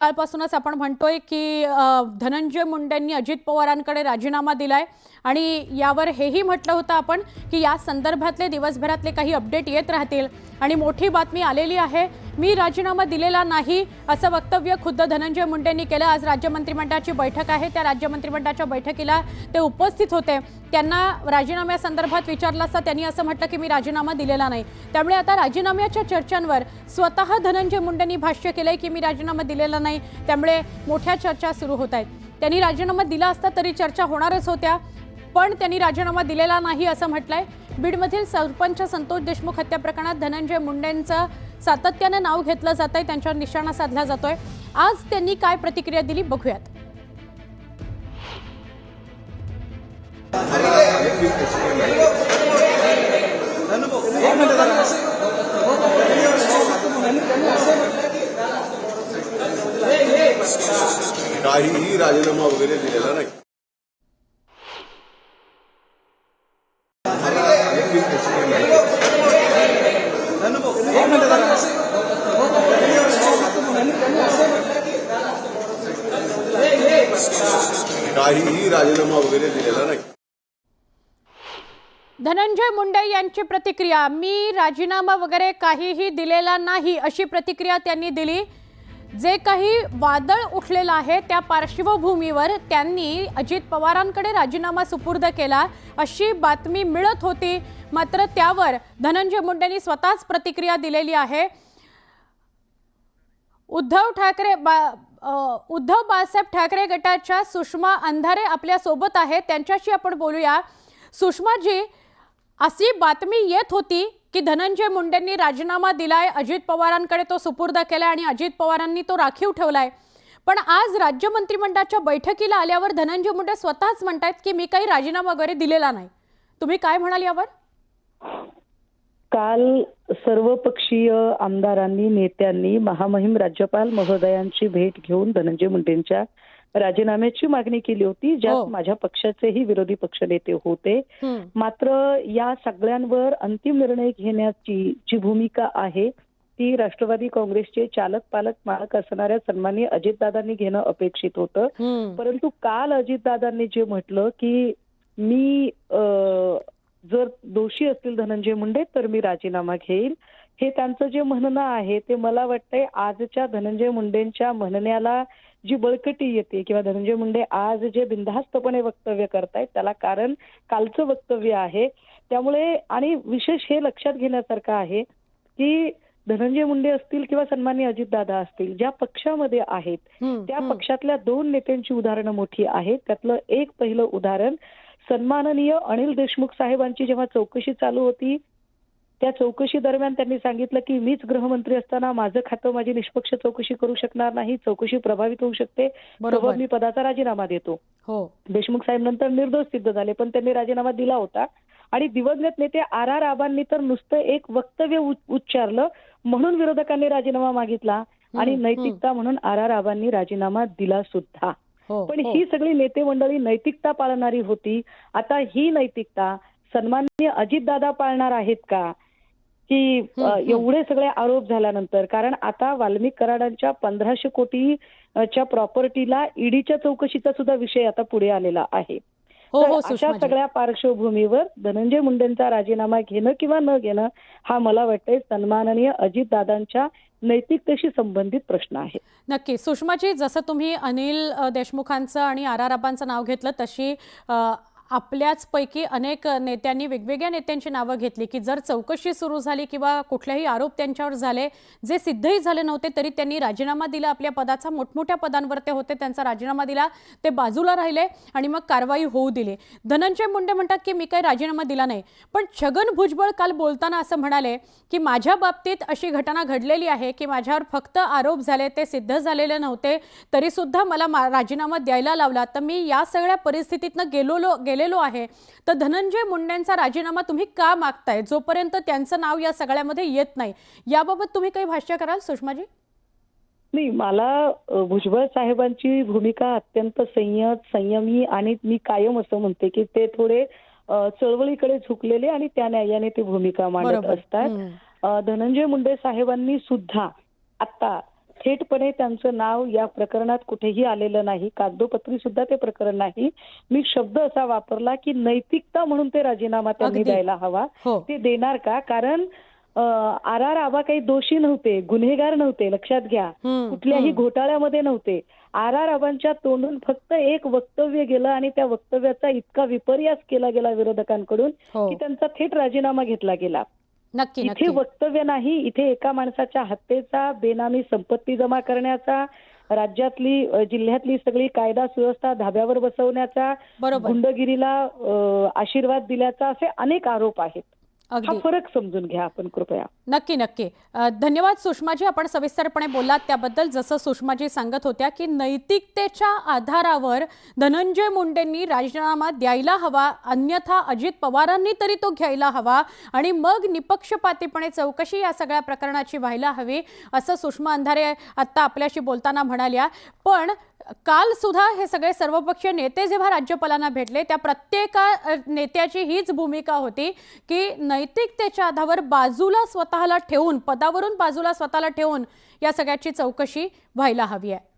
कालपासूनच आपण म्हणतोय की धनंजय मुंडेंनी अजित पवारांकडे राजीनामा दिलाय आणि यावर हेही म्हटलं होतं आपण की या संदर्भातले दिवसभरातले काही अपडेट येत राहतील आणि मोठी बातमी आलेली आहे। मी राजीनामा दिलेला नाही असं वक्तव्य खुद्द धनंजय मुंडेंनी केलं। आज राज्य मंत्रिमंडळाची बैठक आहे, त्या राज्य मंत्रिमंडळाच्या बैठकीला ते उपस्थित होते। त्यांना राजीनाम्यासंदर्भात विचारलं असता त्यांनी असं म्हटलं की मी राजीनामा दिलेला नाही। त्यामुळे आता राजीनाम्याच्या चर्चांवर स्वतः धनंजय मुंडेंनी भाष्य केलंय की मी राजीनामा दिलेला नाही, त्यामुळे मोठ्या चर्चा सुरू होत आहेत। त्यांनी राजीनामा दिला असता तरी चर्चा होणारच होत्या, पण त्यांनी राजीनामा दिलेला नाही असं म्हटलंय। बीडमधील सरपंच संतोष देशमुख हत्या प्रकरणात धनंजय मुंडेंचं सातत्याने नाव घेतलं जातंय, त्यांच्यावर निशाणा साधला जातोय। आज त्यांनी काय प्रतिक्रिया दिली बघूयात। काहीही राजीनामा वगैरे दिलेला नाही। काहीही राजीनामा वगैरे दिलेला नाही। धनंजय मुंडे यांची प्रतिक्रिया, मी राजीनामा वगैरे काहीही दिलेला नाही अशी प्रतिक्रिया त्यांनी दिली। जे काही वादळ उठलेलं आहे त्या पार्श्वभूमीवर त्यांनी अजित पवारांकडे राजीनामा सुपूर्द केला अशी बातमी मिळत होती, मात्र त्यावर धनंजय मुंडेंनी स्वतःच प्रतिक्रिया दिलेली आहे। उद्धव बाळासाहेब ठाकरे गटाच्या सुषमा अंधारे आपल्या सोबत आहेत, त्यांच्याशी आपण बोलूया। सुषमाजी, अशी बातमी येत होती की धनंजय मुंडेंनी राजीनामा दिलाय, अजित पवारांकडे तो सुपूर्द केलाय आणि अजित पवारांनी तो राखीव ठेवलाय, पण आज राज्य मंत्रिमंडळाच्या बैठकीला आल्यावर धनंजय मुंडे स्वतःच म्हणतात की मी काही राजीनामा वगैरे दिलेला नाही। तुम्ही काय म्हणाल यावर? काल सर्वपक्षीय आमदारांनी, नेत्यांनी महामहिम राज्यपाल महोदयांची भेट घेऊन धनंजय मुंडेंच्या राजीनाम्याची मागणी केली होती, ज्यात माझ्या पक्षाचेही विरोधी पक्षनेते होते। मात्र या सगळ्यांवर अंतिम निर्णय घेण्याची जी भूमिका आहे ती राष्ट्रवादी काँग्रेसचे चालक पालक मालक असणाऱ्या सन्माननीय अजितदादांनी घेणं अपेक्षित होतं। परंतु काल अजितदादांनी जे म्हटलं की मी जर दोषी असतील धनंजय मुंडे तर मी राजीनामा घेईल, हे त्यांचं जे म्हणणं आहे ते मला वाटतंय आजच्या धनंजय मुंडेंच्या म्हणण्याला जी बळकटी येते किंवा धनंजय मुंडे आज जे बिनधास्तपणे वक्तव्य करतायत त्याला कारण कालचं वक्तव्य आहे। त्यामुळे आणि विशेष हे लक्षात घेण्यासारखं आहे की धनंजय मुंडे असतील किंवा सन्माननीय अजितदादा असतील, ज्या पक्षामध्ये आहेत त्या पक्षातल्या दोन नेत्यांची उदाहरणं मोठी आहेत। त्यातलं एक पहिलं उदाहरण सन्माननीय अनिल देशमुख साहेबांची जेव्हा चौकशी चालू होती त्या चौकशी दरम्यान त्यांनी सांगितलं की मीच गृहमंत्री असताना माझं खातं माझी निष्पक्ष चौकशी करू शकणार नाही, चौकशी प्रभावित होऊ शकते, तेव्हा मी पदाचा राजीनामा देतो। देशमुख साहेब नंतर निर्दोष सिद्ध झाले, पण त्यांनी राजीनामा दिला होता। आणि दिवंगत नेते आर आबांनी तर नुसतं एक वक्तव्य उच्चारलं म्हणून विरोधकांनी राजीनामा मागितला आणि नैतिकता म्हणून आर आबांनी राजीनामा दिला सुद्धा। पण ही सगळी नेते मंडळी नैतिकता पाळणारी होती। आता ही नैतिकता सन्माननीय अजितदादा पाळणार आहेत का की एवढे सगळे आरोप झाल्यानंतर? कारण आता वाल्मिक कराडांच्या 1500 कोटीच्या प्रॉपर्टीला ईडीच्या चौकशीचा सुद्धा विषय आता पुढे आलेला आहे। अशा सगळ्या पार्श्वभूमीवर धनंजय मुंडेंचा राजीनामा घेणं किंवा न घेणं हा मला वाटतंय सन्माननीय अजितदादांच्या नैतिकतेशी संबंधित प्रश्न आहे। नक्की सुषमाजी, जसं तुम्ही अनिल देशमुखांचं आणि आर आबांचं नाव घेतलं तशी आपल्याच पैकी अनेक नेत्यांनी वेगवेगळ्या नेत्यांची नावं घेतली की जर चौकशी सुरू झाली किंवा कुठलेही आरोप त्यांच्यावर झाले जे सिद्धही झाले नव्हते तरी त्यांनी राजीनामा दिला, आपल्या पदाचा मोठमोठ्या पदांवर ते होते, त्यांचा राजीनामा दिला, ते बाजूला राहिले आणि मग कारवाई होऊ दिली। धनंजय मुंडे म्हणतात की मी काही राजीनामा दिला नाही, पण छगन भुजबळ काल बोलताना असं म्हणाले की माझ्या बाबतीत अशी घटना घडलेली आहे की माझ्यावर फक्त आरोप झाले, ते सिद्ध झालेले नव्हते, तरी सुद्धा मला राजीनामा द्यायला लावला, तर मी या सगळ्या परिस्थितीतनं गेलेलो आहे। तर धनंजय मुंडेंचा राजीनामा तुम्ही का मागताय जोपर्यंत त्यांचं नाव या सगळ्यामध्ये येत नाही? याबाबत तुम्ही काही भाष्य कराल सुषमाजी? नाही, मला भुजबळ साहेबांची भूमिका अत्यंत संयमी आणि मी कायम असं म्हणते की ते थोडे चळवळीकडे झुकलेले आणि त्या न्यायाने ती भूमिका मांडत असतात। धनंजय मुंडे साहेबांनी सुद्धा आता थेटपणे त्यांचं नाव या प्रकरणात कुठेही आलेलं नाही, कागदोपत्री सुद्धा ते प्रकरण नाही. मी शब्द असा वापरला की नैतिकता म्हणून ते राजीनामा त्यांनी अगदी. द्यायला हवा. हो. ते देणार का? कारण आर आबा काही दोषी नव्हते, गुन्हेगार नव्हते, लक्षात घ्या. कुठल्याही घोटाळ्यामध्ये नव्हते. आबांच्या तोंडून फक्त एक वक्तव्य गेलं आणि त्या वक्तव्याचा इतका विपर्यास केला गेला विरोधकांकडून हो. की त्यांचा थेट राजीनामा घेतला गेला. नक्की इथे नक्की वक्तव्य नाही, इथे एका माणसाच्या हत्येचा, बेनामी संपत्ती जमा करण्याचा, राज्यातली जिल्ह्यातली सगळी कायदा सुव्यवस्था धाब्यावर बसवण्याचा, बरोबर. गुंडगिरीला आशीर्वाद दिल्याचा, असे अनेक आरोप आहेत. हा अगदी फरक समजून घ्या आपण कृपया. नक्की नक्की धन्यवाद सुषमाजी, आपण सविस्तरपणे बोललात त्याबद्दल. जसं सुषमाजी सांगत होत्या की नैतिकतेच्या आधारावर धनंजय मुंडेंनी राजीनामा द्यायला हवा, अन्यथा अजित पवारांनी तरी तो घ्यायला हवा आणि मग निपक्षपातीपणे चौकशी या सगळ्या प्रकरणाची व्हायला हवी, असं सुषमा अंधारे आत्ता आपल्याशी बोलताना म्हणाल्या. पण काल सुद्धा हे सगळे सर्वपक्षीय नेते जेव्हा राज्यपालांना भेटले त्या प्रत्येका नेत्याची हीच भूमिका होती की नैतिकतेच्या आधारावर बाजूला स्वतःला ठेवून, पदावरून बाजूला स्वतःला ठेवून या सगळ्याची चौकशी व्हायला हवी आहे.